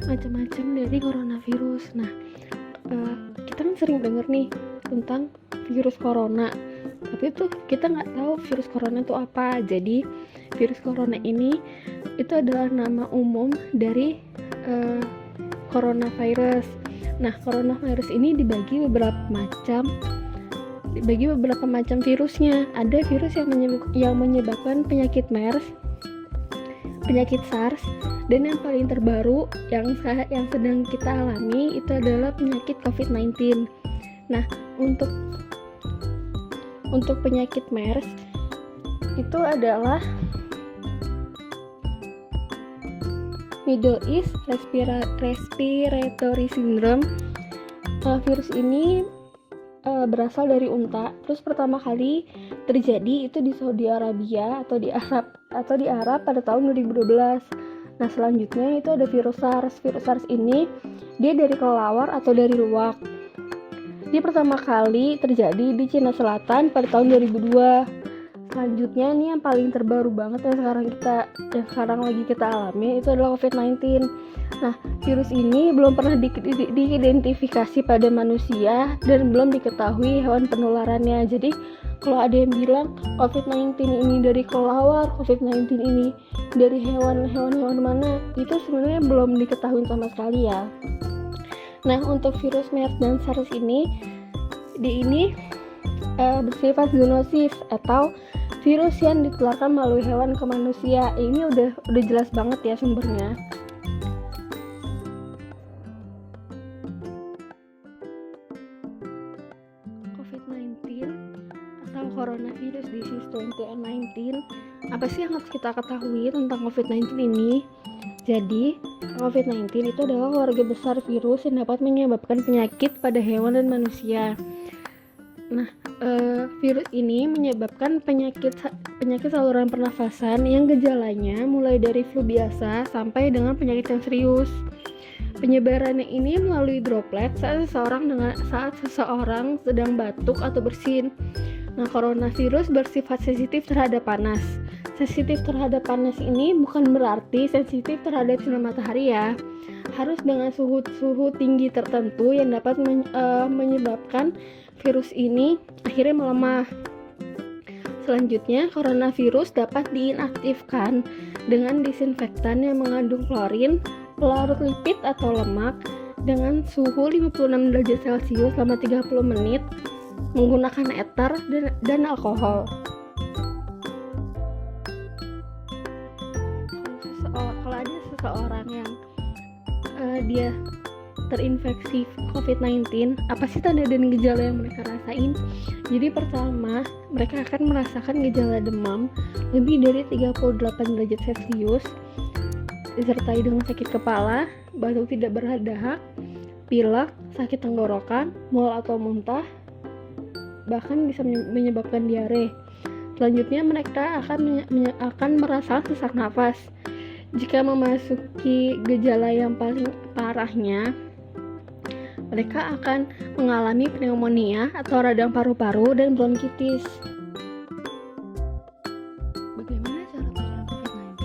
macam-macam dari coronavirus. Nah, kita kan sering dengar nih tentang virus corona, tapi tuh kita nggak tahu virus corona itu apa. Jadi virus corona ini itu adalah nama umum dari coronavirus. Nah, coronavirus ini dibagi beberapa macam virusnya. Ada virus yang menyebabkan penyakit MERS, penyakit SARS, dan yang paling terbaru yang sedang kita alami itu adalah penyakit COVID-19. Nah, untuk penyakit MERS itu adalah Middle East Respiratory Syndrome. Virus ini berasal dari unta. Terus pertama kali terjadi itu di Saudi Arabia atau di Arab pada tahun 2012. Nah, selanjutnya itu ada virus SARS. Virus SARS ini dia dari kelelawar atau dari luwak. Dia pertama kali terjadi di Cina Selatan pada tahun 2002. Selanjutnya ini yang paling terbaru banget yang sekarang lagi kita alami itu adalah COVID-19. Nah, virus ini belum pernah diidentifikasi pada manusia dan belum diketahui hewan penularannya. Jadi kalau ada yang bilang COVID-19 ini dari kelelawar, COVID-19 ini dari hewan mana, itu sebenarnya belum diketahui sama sekali ya. Nah, untuk virus MERS dan SARS ini bersifat zoonosis atau virus yang ditularkan melalui hewan ke manusia. Ini udah jelas banget ya sumbernya. COVID-19 atau Coronavirus Disease 2019. Apa sih yang harus kita ketahui tentang COVID-19 ini? Jadi, COVID-19 itu adalah keluarga besar virus yang dapat menyebabkan penyakit pada hewan dan manusia. Nah, virus ini menyebabkan penyakit saluran pernafasan yang gejalanya mulai dari flu biasa sampai dengan penyakit yang serius. Penyebarannya ini melalui droplet saat seseorang sedang batuk atau bersin. Nah, coronavirus bersifat sensitif terhadap panas. Sensitif terhadap panas ini bukan berarti sensitif terhadap sinar matahari ya. Harus dengan suhu tinggi tertentu yang dapat menyebabkan virus ini akhirnya melemah. Selanjutnya, coronavirus dapat diinaktifkan dengan disinfektan yang mengandung klorin, pelarut lipid atau lemak dengan suhu 56 derajat Celcius selama 30 menit menggunakan ether dan alkohol. Kalau ada seseorang yang dia terinfeksi COVID-19, apa sih tanda dan gejala yang mereka rasain? Jadi pertama, mereka akan merasakan gejala demam lebih dari 38 derajat Celcius, disertai dengan sakit kepala, batuk tidak berdahak, pilek, sakit tenggorokan, mual atau muntah, bahkan bisa menyebabkan diare. Selanjutnya mereka akan merasa sesak nafas. Jika memasuki gejala yang paling parahnya, mereka akan mengalami pneumonia atau radang paru-paru dan bronkitis. Bagaimana cara penularan COVID-19?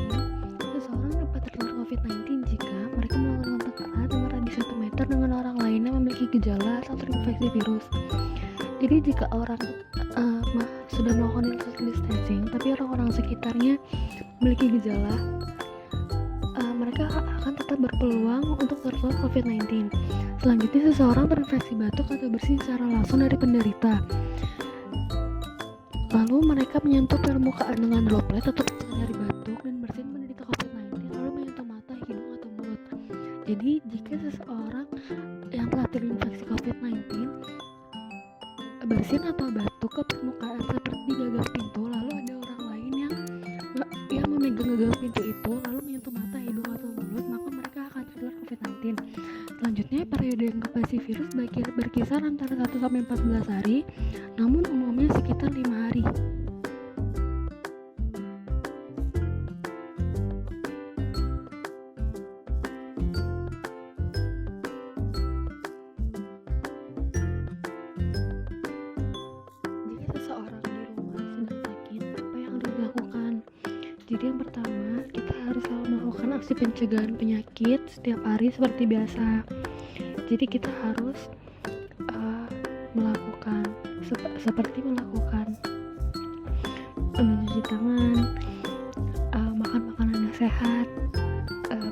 Seseorang dapat tertular COVID-19 jika mereka melakukan kontak erat dengan radius 1 meter dengan orang lain yang memiliki gejala atau terinfeksi virus. Jadi jika orang sudah melakukan social distancing, tapi orang-orang sekitarnya memiliki gejala, mereka akan tetap berpeluang untuk tertular COVID-19. Selanjutnya, seseorang terinfeksi batuk atau bersin secara langsung dari penderita. Lalu mereka menyentuh permukaan dengan droplet atau dari batuk dan bersin penderita COVID-19, lalu menyentuh mata, hidung atau mulut. Jadi jika seseorang yang telah terinfeksi COVID-19 bersin atau batuk ke permukaan seperti gagang pintu, lalu ada orang lain yang memegang gagang pintu itu lalu menyentuh mata, hidung atau mulut, maka mereka akan tertular COVID-19. Selanjutnya, periode inkubasi virus berkisar antara 1-14 hari, namun umumnya sekitar 5 hari. Jika seseorang di rumah sedang sakit, apa yang harus dilakukan? Jadi yang pertama, kita harus selalu melakukan fungsi pencegahan penyakit setiap hari seperti biasa. Jadi kita harus melakukan seperti melakukan mencuci tangan, makan makanan yang sehat,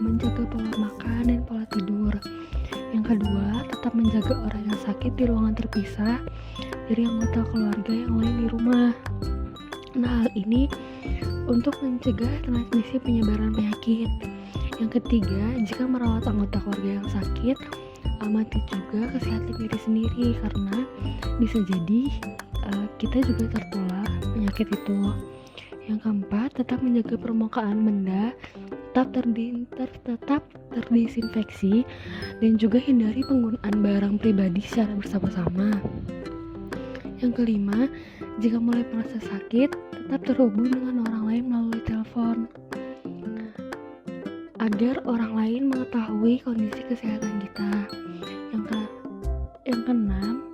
menjaga pola makan dan pola tidur. Yang kedua, tetap menjaga orang yang sakit di ruangan terpisah dari anggota keluarga yang lain di rumah. Nah, hal ini untuk mencegah transmisi penyebaran penyakit. Yang ketiga, jika merawat anggota keluarga yang sakit, amati juga kesehatan diri sendiri karena bisa jadi kita juga tertular penyakit itu. Yang keempat, tetap menjaga permukaan benda tetap terdisinfeksi dan juga hindari penggunaan barang pribadi secara bersama-sama. Yang kelima, jika mulai merasa sakit, tetap terhubung dengan orang lain melalui telepon agar orang lain mengetahui kondisi kesehatan kita. Yang keenam,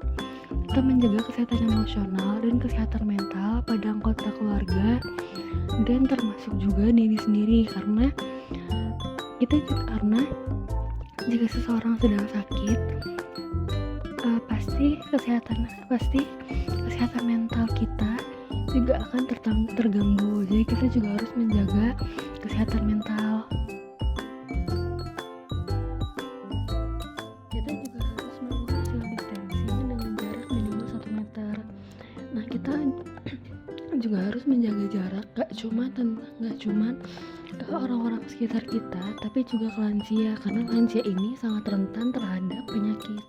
tetap menjaga kesehatan emosional dan kesehatan mental pada anggota keluarga dan termasuk juga diri sendiri karena jika seseorang sedang sakit pasti kesehatan mental kita juga akan terganggu. Jadi kita juga harus menjaga kesehatan mental. Kita juga harus melakukan social distancing dengan jarak minimal 1 meter. Nah, kita juga harus menjaga jarak gak cuma ke orang-orang sekitar kita, tapi juga ke lansia karena lansia ini sangat rentan terhadap penyakit.